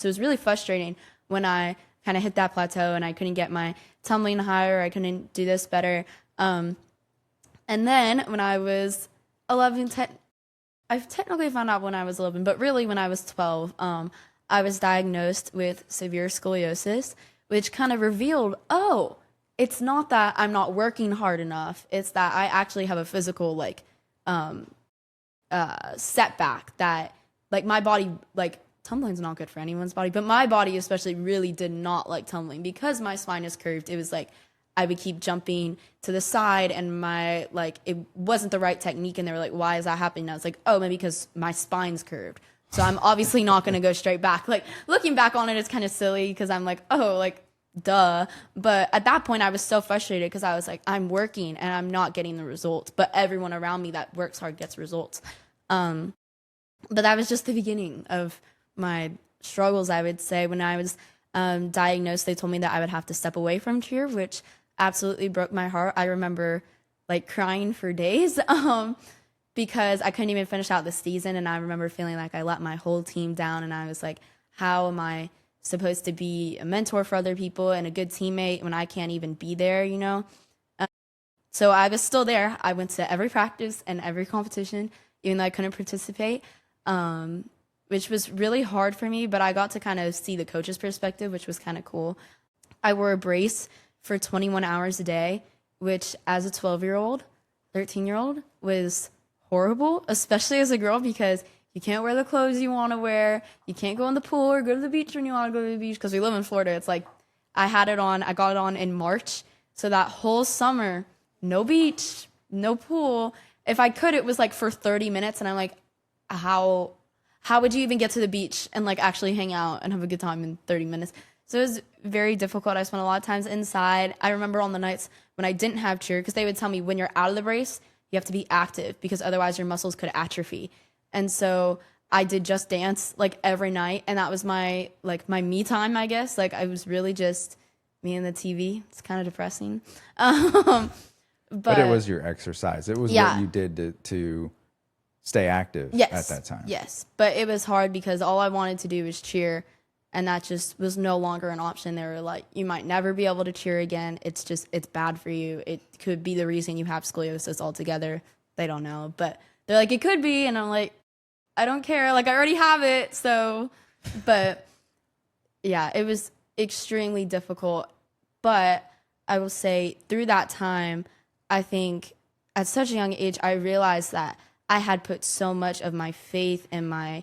So it was really frustrating when I kind of hit that plateau and I couldn't get my tumbling higher. I couldn't do this better. And then when I was 11, I technically found out when I was 11, but really when I was 12, I was diagnosed with severe scoliosis, which kind of revealed, oh, it's not that I'm not working hard enough. It's that I actually have a physical setback that like my body, like tumbling's not good for anyone's body, but my body especially really did not like tumbling because my spine is curved. It was like I would keep jumping to the side and my it wasn't the right technique, and they were like, why is that happening? And I was like, oh, maybe because my spine's curved. So I'm obviously not going to go straight back. Like looking back on it, it's kind of silly because I'm like, oh, like duh. But at that point I was so frustrated because I was like, I'm working and I'm not getting the results, but everyone around me that works hard gets results. But that was just the beginning of my struggles, I would say. When I was diagnosed, they told me that I would have to step away from cheer, which absolutely broke my heart. I remember like crying for days because I couldn't even finish out the season, and I remember feeling like I let my whole team down, and I was like, how am I supposed to be a mentor for other people and a good teammate when I can't even be there, you know? So I was still there. I went to every practice and every competition, even though I couldn't participate, which was really hard for me, but I got to kind of see the coach's perspective, which was kind of cool. I wore a brace for 21 hours a day, which as a 12-year-old, 13-year-old was horrible, especially as a girl, because you can't wear the clothes you want to wear. You can't go in the pool or go to the beach when you want to go to the beach, because we live in Florida. It's like I got it on in March. So that whole summer, no beach, no pool. If I could, it was like for 30 minutes. And I'm like, how would you even get to the beach and like actually hang out and have a good time in 30 minutes? So it was very difficult. I spent a lot of times inside. I remember on the nights when I didn't have cheer, because they would tell me when you're out of the brace, you have to be active because otherwise your muscles could atrophy. And so I did just dance like every night, and that was my me time, I guess. Like I was really just me and the TV. It's kind of depressing. But it was your exercise. It was what you did to stay active at that time. Yes, but it was hard because all I wanted to do was cheer, and that just was no longer an option. They were like, you might never be able to cheer again. It's bad for you. It could be the reason you have scoliosis altogether. They don't know, but they're like, it could be. And I'm like, I don't care. Like I already have it. So, but yeah, it was extremely difficult. But I will say through that time, I think at such a young age, I realized that I had put so much of my faith and my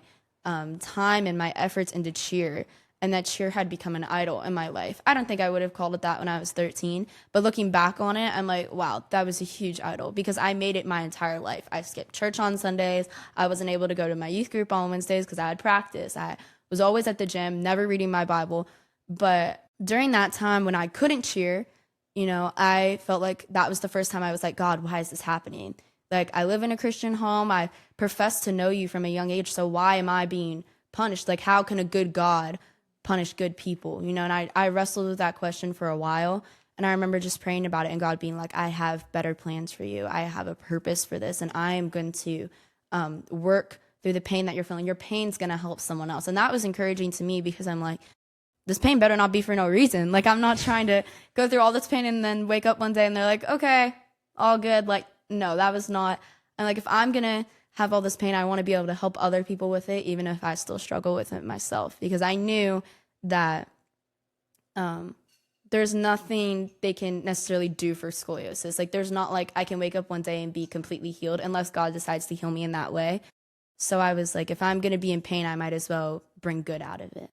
time and my efforts into cheer, and that cheer had become an idol in my life. I don't think I would have called it that when I was 13, but looking back on it, I'm like, wow, that was a huge idol because I made it my entire life. I skipped church on Sundays. I wasn't able to go to my youth group on Wednesdays because I had practice. I was always at the gym, never reading my Bible. But during that time when I couldn't cheer, you know, I felt like that was the first time I was like, God, why is this happening? Like, I live in a Christian home. I profess to know you from a young age. So why am I being punished? Like, how can a good God punish good people? You know, and I wrestled with that question for a while. And I remember just praying about it and God being like, I have better plans for you. I have a purpose for this. And I am going to work through the pain that you're feeling. Your pain's going to help someone else. And that was encouraging to me because I'm like, this pain better not be for no reason. Like, I'm not trying to go through all this pain and then wake up one day and they're like, okay, all good. Like, no, that was not. And like, if I'm going to have all this pain, I want to be able to help other people with it, even if I still struggle with it myself, because I knew that there's nothing they can necessarily do for scoliosis. Like, there's not like I can wake up one day and be completely healed unless God decides to heal me in that way. So I was like, if I'm going to be in pain, I might as well bring good out of it.